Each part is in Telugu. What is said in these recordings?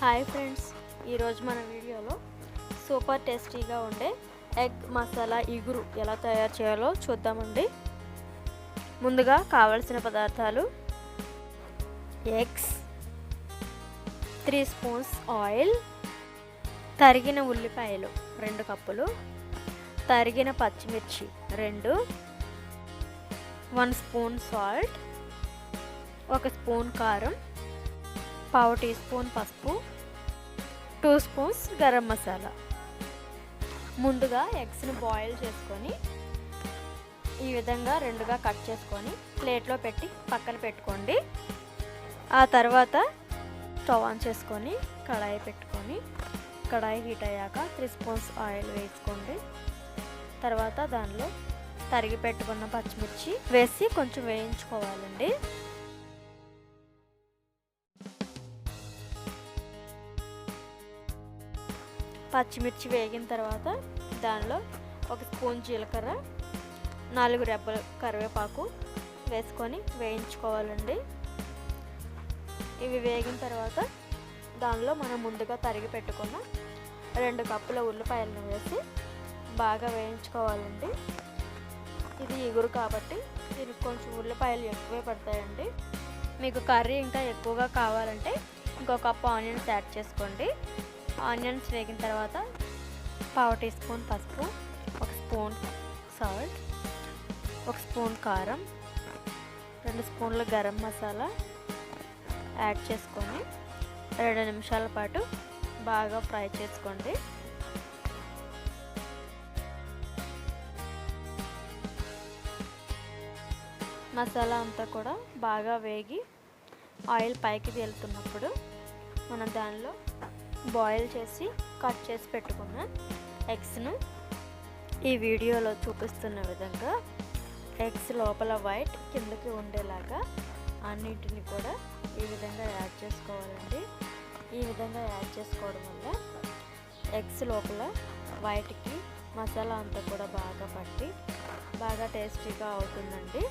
హాయ్ ఫ్రెండ్స్, ఈరోజు మన వీడియోలో సూపర్ టేస్టీగా ఉండే ఎగ్ మసాలా ఇగురు ఎలా తయారు చేయాలో చూద్దామండి. ముందుగా కావలసిన పదార్థాలు: ఎగ్స్, 3 స్పూన్స్ ఆయిల్, తరిగిన ఉల్లిపాయలు 2 కప్పులు, తరిగిన పచ్చిమిర్చి 2, 1 స్పూన్ సాల్ట్, 1 స్పూన్ కారం, పావు టీ స్పూన్ పసుపు, 2 స్పూన్స్ గరం మసాలా. ముందుగా ఎగ్స్ని బాయిల్ చేసుకొని ఈ విధంగా 2గా కట్ చేసుకొని ప్లేట్లో పెట్టి పక్కన పెట్టుకోండి. ఆ తర్వాత స్టవ్ ఆన్ చేసుకొని కడాయి పెట్టుకొని కడాయి హీట్ అయ్యాక 3 స్పూన్స్ ఆయిల్ వేసుకోండి. తర్వాత దానిలో తరిగి పెట్టుకున్న పచ్చిమిర్చి వేసి కొంచెం వేయించుకోవాలండి. పచ్చిమిర్చి వేగిన తర్వాత దానిలో 1 స్పూన్ జీలకర్ర, 4 రెబ్బల కరివేపాకు వేసుకొని వేయించుకోవాలండి. ఇవి వేగిన తర్వాత దానిలో మనం ముందుగా తరిగి పెట్టుకున్న 2 కప్పుల ఉల్లిపాయలను వేసి బాగా వేయించుకోవాలండి. ఇది ఇగురు కాబట్టి దీనికి కొంచెం ఉల్లిపాయలు ఎక్కువే పడతాయండి. మీకు కర్రీ ఇంకా ఎక్కువగా కావాలంటే ఇంకో కప్పు ఆనియన్స్ యాడ్ చేసుకోండి. ఆనియన్స్ వేగిన తర్వాత పావు టీ స్పూన్ పసుపు, 1 స్పూన్ సాల్ట్, 1 స్పూన్ కారం, 2 స్పూన్ల గరం మసాలా యాడ్ చేసుకొని 2 నిమిషాల పాటు బాగా ఫ్రై చేసుకోండి. మసాలా అంతా కూడా బాగా వేగి ఆయిల్ పైకి తేలుతున్నప్పుడు మనం దానిలో బాయిల్ చేసి కట్ చేసి పెట్టుకున్న ఎగ్స్ను ఈ వీడియోలో చూపిస్తున్న విధంగా ఎగ్స్ లోపల వైట్ కిందకి ఉండేలాగా అన్నింటిని కూడా ఈ విధంగా యాడ్ చేసుకోవాలండి. ఈ విధంగా యాడ్ చేసుకోవడం వల్ల ఎగ్స్ లోపల వైట్కి మసాలా అంతా కూడా బాగా పట్టి బాగా టేస్టీగా అవుతుందండి.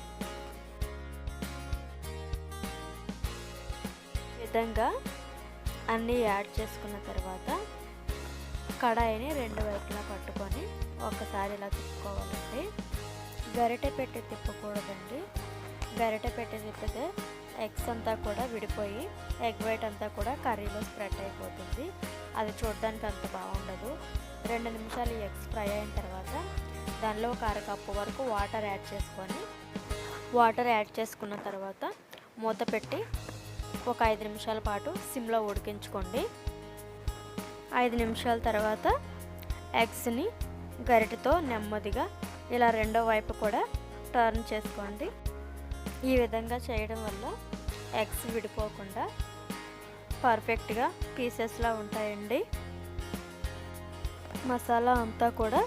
ఈ విధంగా అన్నీ యాడ్ చేసుకున్న తర్వాత కడాయిని 2 వైపులా పట్టుకొని ఒకసారి ఇలా తిప్పుకోవాలండి. గరిటె పెట్టి తిప్పకూడదండి. గరిటె పెట్టి తిప్పితే ఎగ్స్ అంతా కూడా విడిపోయి ఎగ్ వైట్ అంతా కూడా కర్రీలో స్ప్రెడ్ అయిపోతుంది. అది చూడడానికి అంత బాగుండదు. 2 నిమిషాలు ఈ ఎగ్స్ ఫ్రై అయిన తర్వాత దానిలో 1/2 కప్పు వరకు వాటర్ యాడ్ చేసుకున్న తర్వాత మూత పెట్టి ఒక 5 నిమిషాల పాటు సిమ్లో ఉడికించుకోండి. 5 నిమిషాల తర్వాత ఎగ్స్ని గరిటెతో నెమ్మదిగా ఇలా రెండో వైపు కూడా టర్న్ చేసుకోండి. ఈ విధంగా చేయడం వల్ల ఎగ్స్ విడిపోకుండా పర్ఫెక్ట్గా పీసెస్లా ఉంటాయండి. మసాలా అంతా కూడా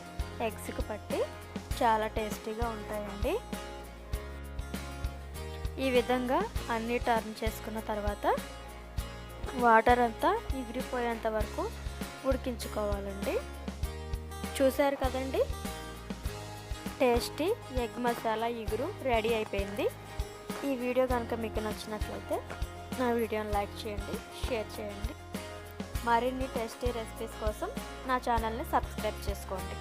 ఎగ్స్కి పట్టి చాలా టేస్టీగా ఉంటాయండి. ఈ విధంగా అన్నీ టర్న్ చేసుకున్న తర్వాత వాటర్ అంతా ఎగిరిపోయేంత వరకు ఉడికించుకోవాలండి. చూశారు కదండి, టేస్టీ ఎగ్ మసాలా ఇగురు రెడీ అయిపోయింది. ఈ వీడియో కనుక మీకు నచ్చినట్లయితే నా వీడియోని లైక్ చేయండి, షేర్ చేయండి. మరిన్ని టేస్టీ రెసిపీస్ కోసం నా ఛానల్ని సబ్స్క్రైబ్ చేసుకోండి.